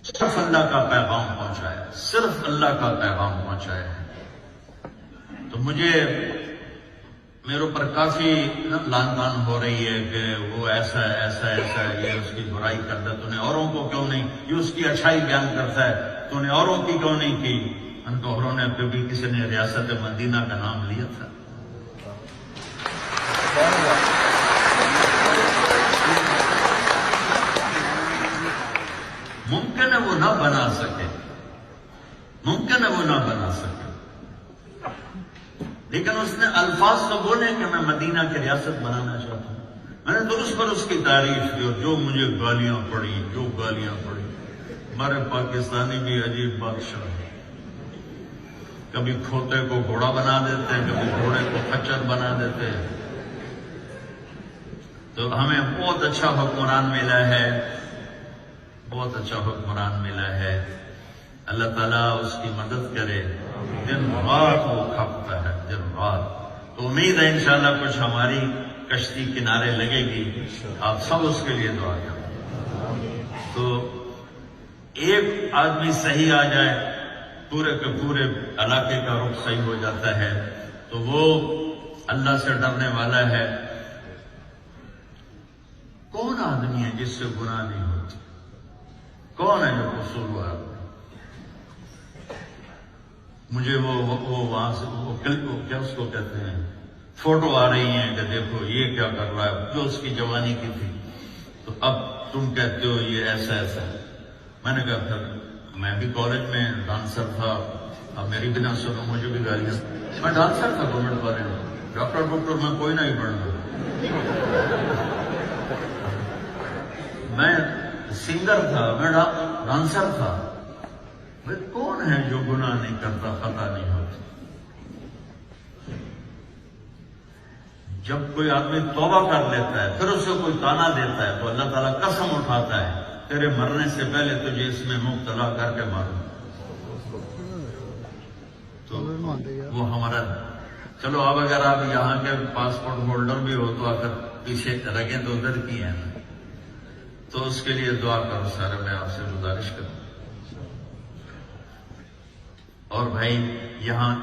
صرف اللہ کا پیغام پہنچایا، صرف اللہ کا پیغام پہنچایا ہے۔ تو مجھے میرے اوپر کافی لان تان ہو رہی ہے کہ وہ ایسا ہے ایسا ہے ایسا ہے، یہ اس کی برائی کرتا ہے، تو نے اوروں کو کیوں نہیں، یہ اس کی اچھائی بیان کرتا ہے، تو نے اوروں کی کیوں نہیں کی؟ ان کو اوروں نے کبھی کسی نے ریاست مدینہ کا نام لیا تھا؟ ممکن ہے وہ نہ بنا سکے، ممکن ہے وہ نہ بنا سکے، لیکن اس نے الفاظ تو بولے کہ میں مدینہ کی ریاست بنانا چاہتا ہوں۔ میں نے درست پر اس کی تعریف کی، اور جو مجھے گالیاں پڑی، جو گالیاں پڑی۔ ہمارے پاکستانی بھی عجیب بادشاہ ہیں، کبھی کھوتے کو گھوڑا بنا دیتے ہیں، کبھی گھوڑے کو خچر بنا دیتے ہیں۔ تو ہمیں بہت اچھا حکمران ملا ہے، بہت اچھا حکمران ملا ہے۔ اللہ تعالیٰ اس کی مدد کرے، دن رات وہ کھپتا ہے، دن رات۔ تو امید ہے انشاءاللہ کچھ ہماری کشتی کنارے لگے گی، آپ سب اس کے لیے دعا کریں۔ تو ایک آدمی صحیح آ جائے، پورے کے پورے علاقے کا رخ صحیح ہو جاتا ہے، تو وہ اللہ سے ڈرنے والا ہے۔ کون آدمی ہے جس سے گناہ نہیں ہوتی؟ کون ہے جو قصوروار ہے؟ مجھے وہ وہاں سے وہ کیا اس کو کہتے ہیں، فوٹو آ رہی ہیں کہ دیکھو یہ کیا کر رہا ہے، جو اس کی جوانی کی تھی، تو اب تم کہتے ہو یہ ایسا ایسا۔ میں نے کہا پھر میں بھی کالج میں ڈانسر تھا، اب میری بھی نہ سنو، مجھے بھی گالیاں۔ میں ڈانسر تھا گورنمنٹ والے میں، ڈاکٹر میں کوئی نہیں بننا، میں سنگر تھا، میں ڈانسر تھا۔ بھئی کون ہے جو گناہ نہیں کرتا، خطا نہیں ہوتی؟ جب کوئی آدمی توبہ کر لیتا ہے، پھر اسے کوئی تانا دیتا ہے، تو اللہ تعالیٰ قسم اٹھاتا ہے تیرے مرنے سے پہلے تجھے اس میں مبتلا کر کے ماروں۔ تو وہ ہمارا، چلو اب اگر آپ یہاں کے پاسپورٹ ہولڈر بھی ہو تو اگر پیچھے رگیں تو ادھر کی ہیں، تو اس کے لیے دعا کرو سارے، میں آپ سے گزارش کروں۔ اور بھائی یہاں